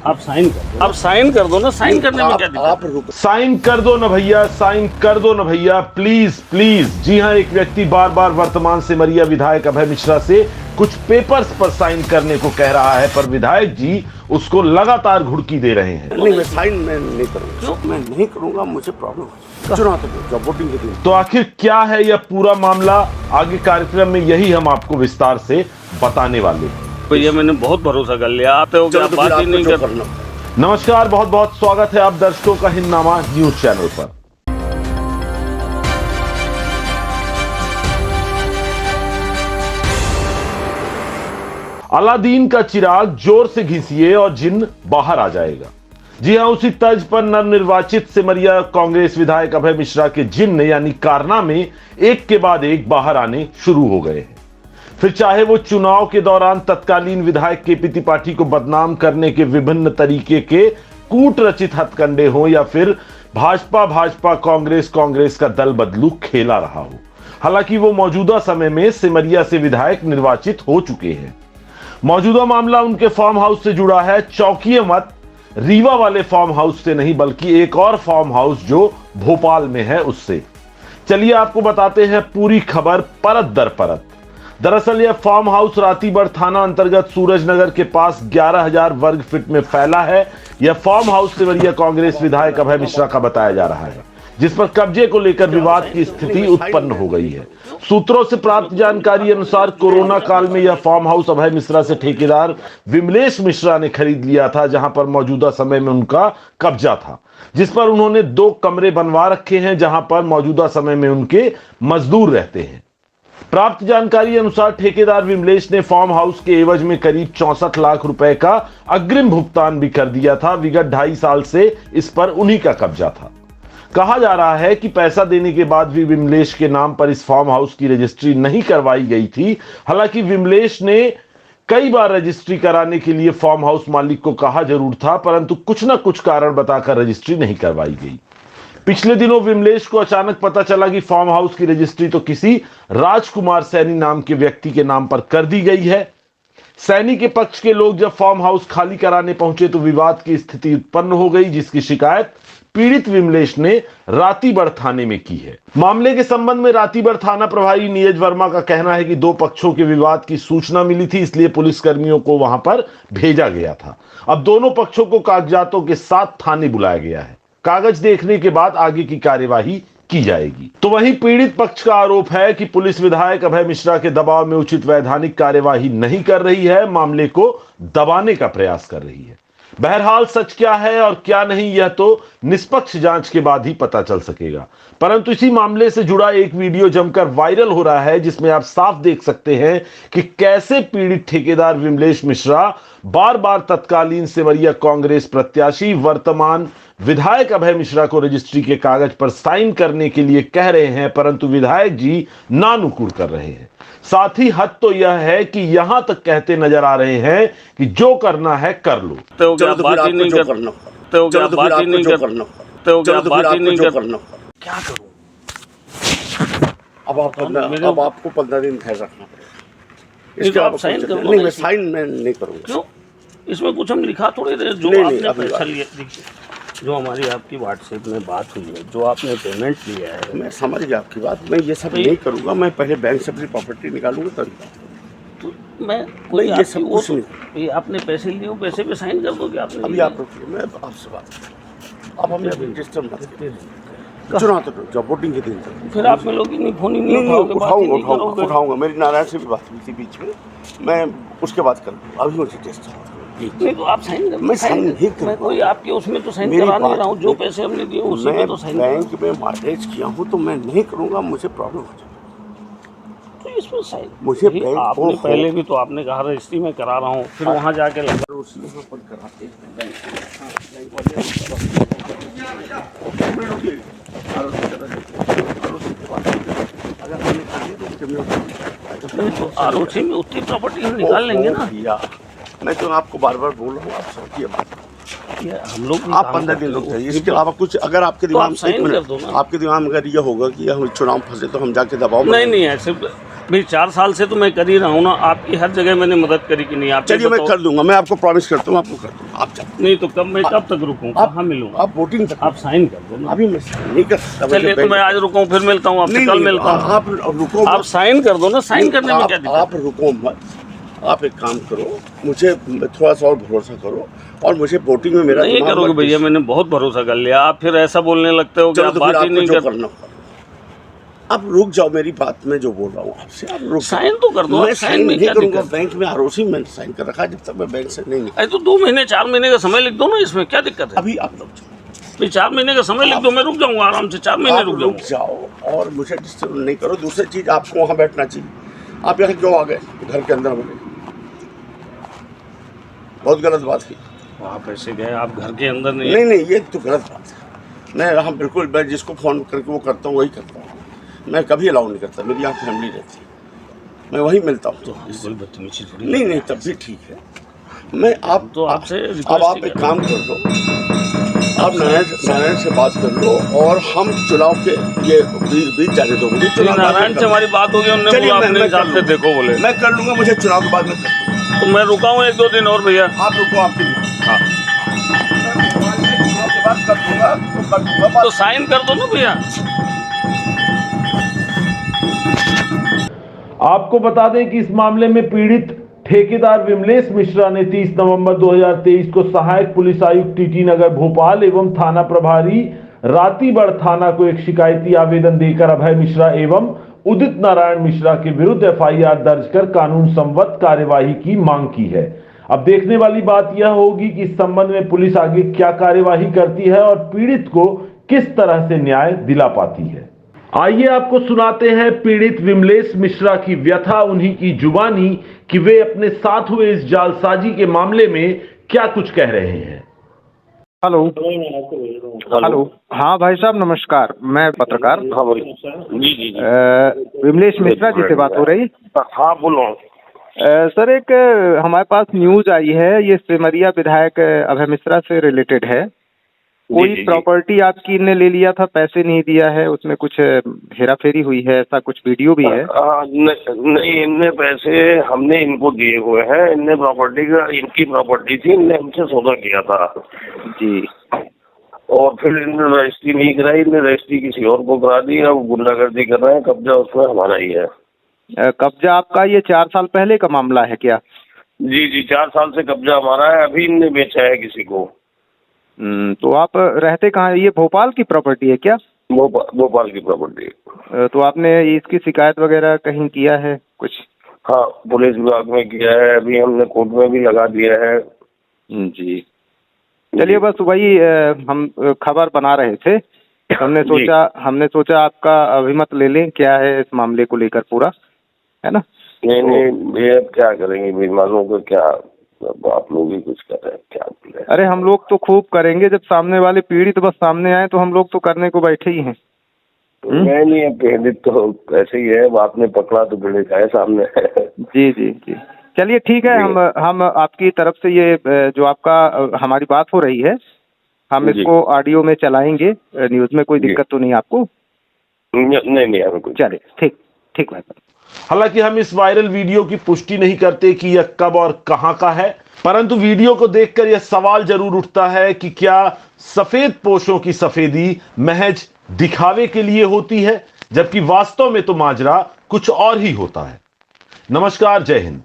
आप साइन कर दो, आप साइन कर दो ना, साइन करने में क्या दिक्कत? साइन कर दो ना भैया, साइन कर दो ना भैया, प्लीज प्लीज। जी हाँ, एक व्यक्ति बार बार वर्तमान सिमरिया विधायक अभय मिश्रा से कुछ पेपर्स पर साइन करने को कह रहा है, पर विधायक जी उसको लगातार घुड़की दे रहे हैं। नहीं, मैं साइन मैं नहीं करूंगा। क्यों? मैं नहीं करूंगा, मुझे प्रॉब्लम है। चुनाव तो वोटिंग के दिन। तो आखिर क्या है यह पूरा मामला, आगे कार्यक्रम में यही हम आपको विस्तार से बताने वाले हैं। भैया मैंने बहुत भरोसा कर लिया, आते हो क्या, बात ही नहीं करना। नमस्कार, बहुत बहुत स्वागत है आप दर्शकों का हिंदनामा न्यूज चैनल पर। अलादीन का चिराग जोर से घिसिए और जिन्न बाहर आ जाएगा। जी हां, उसी तर्ज पर नवनिर्वाचित सिमरिया कांग्रेस विधायक अभय मिश्रा के जिन्न यानी कारनामे एक के बाद एक बाहर आने शुरू हो गए हैं। फिर चाहे वो चुनाव के दौरान तत्कालीन विधायक केपी त्रिपाठी को बदनाम करने के विभिन्न तरीके के कूट रचित हथकंडे हो, या फिर भाजपा कांग्रेस का दल बदलू खेला रहा हो। हालांकि वो मौजूदा समय में सिमरिया से विधायक निर्वाचित हो चुके हैं। मौजूदा मामला उनके फार्म हाउस से जुड़ा है। चौंकिए मत, रीवा वाले फार्म हाउस से नहीं, बल्कि एक और फार्म हाउस जो भोपाल में है उससे। चलिए आपको बताते हैं पूरी खबर परत दर परत। दरअसल यह फार्म हाउस रातीबड़ थाना अंतर्गत सूरजनगर के पास 11,000 वर्ग फीट में फैला है। यह फार्म हाउस सिमरिया कांग्रेस विधायक अभय मिश्रा का बताया जा रहा है, जिस पर कब्जे को लेकर विवाद की स्थिति उत्पन्न हो गई है। सूत्रों से प्राप्त जानकारी अनुसार कोरोना काल में यह फार्म हाउस अभय मिश्रा से ठेकेदार विमलेश मिश्रा ने खरीद लिया था, जहां पर मौजूदा समय में उनका कब्जा था, जिस पर उन्होंने 2 कमरे बनवा रखे हैं, जहां पर मौजूदा समय में उनके मजदूर रहते हैं। प्राप्त जानकारी अनुसार ठेकेदार विमलेश ने फार्म हाउस के एवज में करीब 64 लाख रुपए का अग्रिम भुगतान भी कर दिया था। विगत 2.5 साल से इस पर उन्हीं का कब्जा था। कहा जा रहा है कि पैसा देने के बाद भी विमलेश के नाम पर इस फार्म हाउस की रजिस्ट्री नहीं करवाई गई थी। हालांकि विमलेश ने कई बार रजिस्ट्री कराने के लिए फार्म हाउस मालिक को कहा जरूर था, परंतु कुछ न कुछ कारण बताकर रजिस्ट्री नहीं करवाई गई। पिछले दिनों विमलेश को अचानक पता चला कि फार्म हाउस की रजिस्ट्री तो किसी राजकुमार सैनी नाम के व्यक्ति के नाम पर कर दी गई है। सैनी के पक्ष के लोग जब फार्म हाउस खाली कराने पहुंचे तो विवाद की स्थिति उत्पन्न हो गई, जिसकी शिकायत पीड़ित विमलेश ने रातीबड़ थाने में की है। मामले के संबंध में रातीबड़ थाना प्रभारी नीरज वर्मा का कहना है कि 2 पक्षों के विवाद की सूचना मिली थी, इसलिए पुलिस कर्मियों को वहां पर भेजा गया था। अब दोनों पक्षों को कागजातों के साथ थाने बुलाया गया है। कागज देखने के बाद आगे की कार्यवाही की जाएगी। तो वहीं पीड़ित पक्ष का आरोप है कि पुलिस विधायक अभय मिश्रा के दबाव में उचित वैधानिक कार्यवाही नहीं कर रही है, मामले को दबाने का प्रयास कर रही है। बहरहाल सच क्या है और क्या नहीं, यह तो निष्पक्ष जांच के बाद ही पता चल सकेगा। परंतु इसी मामले से जुड़ा एक वीडियो जमकर वायरल हो रहा है, जिसमें आप साफ देख सकते हैं कि कैसे पीड़ित ठेकेदार विमलेश मिश्रा बार बार तत्कालीन सिमरिया कांग्रेस प्रत्याशी वर्तमान विधायक अभय मिश्रा को रजिस्ट्री के कागज पर साइन करने के लिए कह रहे हैं, परंतु विधायक जी नानुकुर कर रहे हैं। साथ ही हद तो यह है कि यहां तक कहते नजर आ रहे हैं कि जो करना है कर लो। तो क्या बात ही नहीं करना, तो क्या बात ही नहीं करना, तो क्या बात ही नहीं करना, क्या करूं? अब आपको 15 दिन ठहर रखना पड़ेगा। इसके आप साइन कर दो। नहीं, मैं साइन मैं नहीं करूंगा। क्यों? इसमें कुछ हम लिखा थोड़ी रहे, जो आपने पैसा लिया, जो हमारी आपकी व्हाट्सएप में बात हुई है, जो आपने पेमेंट लिया है। मैं समझ गया आपकी बात, मैं ये सब नहीं करूंगा। मैं पहले बैंक से अपनी प्रॉपर्टी निकालूंगा तभी। तो मैं कोई ये सब कुछ नहीं। ये आपने पैसे लिए हो, पैसे पे साइन कर दो कि आपने अभी आप रुकिए, मैं आपसे बात। अब हमें रजिस्टर मत चुनाव तो जब वोटिंग के दिन तक फिर आप में लोग नहीं फोन ही नहीं उठाऊंगा। मेरी नारायण से भी बात हुई थी बीच में, मैं उसके बाद करूँगा। अभी मुझे टेस्ट नहीं, तो आप साइन कर। मैं साइन नहीं कर, मैं कोई आपके उसमें तो साइन करा नहीं रहा हूँ। जो पैसे हमने दिए उसी में तो साइन। बैंक में मॉर्गेज किया हूँ तो मैं नहीं करूँगा, मुझे प्रॉब्लम हो जाएगी। तो इसमें साइन मुझे बैंक आपने पहले भी तो आपने कहा रजिस्ट्री में करा रहा हूँ, फिर वहाँ जाके लगा कराते तो आरोपी में उतनी प्रॉपर्टी हम निकाल लेंगे ना। मैं तो आपको बार बार बोल रहा हूँ, आप समझिए बात। हम लोग आप 15 दिन रुक जाइए। इसके अलावा कुछ अगर आपके दिमाग में आपके दिमाग में अगर ये होगा कि हम चुनाव फंसे तो हम जाके दबाव नहीं ऐसे भाई 4 साल से तो मैं कर ही रहा हूँ ना, आपकी हर जगह मैंने मदद करी कि नहीं? आप चलिए मैं कर दूंगा, मैं आपको प्रॉमिस करता हूँ, आपको कर दूंगा। आप जाओ। नहीं तो मैं कब तक रुकूँ, कहाँ मिलूँगा? आप वोटिंग तक आप साइन कर दो ना। अभी मैं sign नहीं कर सकता। चलिए तो मैं आज रुका हूँ, फिर मिलता हूँ आपसे, कल मिलता हूँ। आप रुको, आप साइन कर दो ना, साइन करने में क्या दिक्कत? आप रुको मत, आप एक काम करो, मुझे थोड़ा सा और भरोसा करो, और मुझे वोटिंग में मेरा नहीं करोगे भैया, मैंने बहुत भरोसा कर लिया, आप फिर ऐसा बोलने लगते हो कि आप बात ही नहीं कर। आप रुक जाओ, मेरी बात में जो बोल रहा हूँ आपसे, आप रुक। साइन तो कर दो। मैं साइन नहीं करूंगा, बैंक में आरओसी में साइन कर रखा है, जब तक मैं बैंक से नहीं अरे तो 2 महीने 4 महीने का समय लिख दो ना, इसमें क्या दिक्कत है? अभी आप रुक जाओ भाई 4 महीने का समय लिख दो, मैं रुक जाऊंगा आराम से, 4 महीने रुक रुक जाओ, और मुझे डिस्टर्ब नहीं करो। दूसरी चीज, आपको वहाँ बैठना चाहिए। आप यहाँ क्यों आ गए घर के अंदर? बोले बहुत गलत बात की। आप ऐसे गए, आप घर के अंदर नहीं? नहीं, ये तो गलत बात है। मैं बिल्कुल, मैं जिसको फोन करके वो करता हूँ वही करता हूँ, मैं कभी अलाउ नहीं करता। मेरी यहाँ फैमिली रहती है, मैं वहीं मिलता हूँ। तो कोई बदतमीजी थोड़ी नहीं, तब भी ठीक है। मैं आप तो आपसे अब आप एक काम कर लो, आप नारायण से बात कर लो, और हम चुनाव के ये बीच जाने दो मुझे। नारायण से हमारी बात होगी, उन्होंने बोला अपने हिसाब से देखो, बोले मैं कर लूंगा, मुझे चुनाव के बाद में कर दूंगा। तो मैं रुका हूँ 1-2 दिन और भैया। आप रुको, आपके लिए। हाँ चुनाव के बाद कर दूंगा, तो साइन कर दो ना भैया। आपको बता दें कि इस मामले में पीड़ित ठेकेदार विमलेश मिश्रा ने 30 नवंबर 2023 को सहायक पुलिस आयुक्त टीटी नगर भोपाल एवं थाना प्रभारी रातीबड़ थाना को एक शिकायती आवेदन देकर अभय मिश्रा एवं उदित नारायण मिश्रा के विरुद्ध एफआईआर दर्ज कर कानून सम्मत कार्यवाही की मांग की है। अब देखने वाली बात यह होगी कि इस संबंध में पुलिस आगे क्या कार्यवाही करती है और पीड़ित को किस तरह से न्याय दिला पाती है। आइए आपको सुनाते हैं पीड़ित विमलेश मिश्रा की व्यथा, उन्हीं की जुबानी, कि वे अपने साथ हुए इस जालसाजी के मामले में क्या कुछ कह रहे हैं। हेलो। हाँ भाई साहब नमस्कार, मैं पत्रकार। हाँ बोलिए। जी। विमलेश मिश्रा जी से बात हो रही? हाँ बोलो। सर, एक हमारे पास न्यूज आई है, ये सिमरिया विधायक अभय मिश्रा से रिलेटेड है। कोई प्रॉपर्टी आपकी इनने ले लिया था, पैसे नहीं दिया है, उसमें कुछ हेराफेरी हुई है, ऐसा कुछ वीडियो भी है। नहीं, इनने पैसे हमने इनको दिए हुए हैं, इनने प्रॉपर्टी का, इनकी प्रॉपर्टी थी, इनने हमसे सौदा किया था जी। और फिर इन्होंने रजिस्ट्री नहीं कराई, इनने रजिस्ट्री किसी और को करा दी। अब गुंडागर्दी कर रहे हैं, कब्जा उसमें हमारा ही है। कब्जा आपका ये 4 साल पहले का मामला है क्या? जी 4 साल से कब्जा हमारा है, अभी इनने बेचा है किसी को। तो आप रहते कहाँ है? ये भोपाल की प्रॉपर्टी है क्या? भोपाल की प्रॉपर्टी। तो आपने इसकी शिकायत वगैरह कहीं किया है कुछ? हाँ, पुलिस विभाग में किया है, अभी हमने कोर्ट में भी लगा दिया है। जी। चलिए, बस वही हम खबर बना रहे थे, हमने सोचा आपका अभिमत ले लें, क्या है इस मामले को लेकर पूरा, है ना? नहीं, ये क्या करेंगे बेईमानों को, क्या आप लोग ही कुछ कर रहे हैं, क्या बोले? अरे हम लोग तो खूब करेंगे, जब सामने वाले पीड़ित बस सामने आए तो हम लोग तो करने को बैठे ही हैं। नहीं, पीड़ित तो ऐसे ही है, आपने पकड़ा तो पीड़ित है सामने। जी। चलिए ठीक है, हम आपकी तरफ से ये जो आपका हमारी बात हो रही है, हम इसको ऑडियो में चलाएंगे, न्यूज में कोई दिक्कत तो नहीं आपको? नहीं, चलिए ठीक भाई। हालांकि हम इस वायरल वीडियो की पुष्टि नहीं करते कि यह कब और कहां का है, परंतु वीडियो को देखकर यह सवाल जरूर उठता है कि क्या सफेद पोशों की सफेदी महज दिखावे के लिए होती है, जबकि वास्तव में तो माजरा कुछ और ही होता है। नमस्कार, जय हिंद।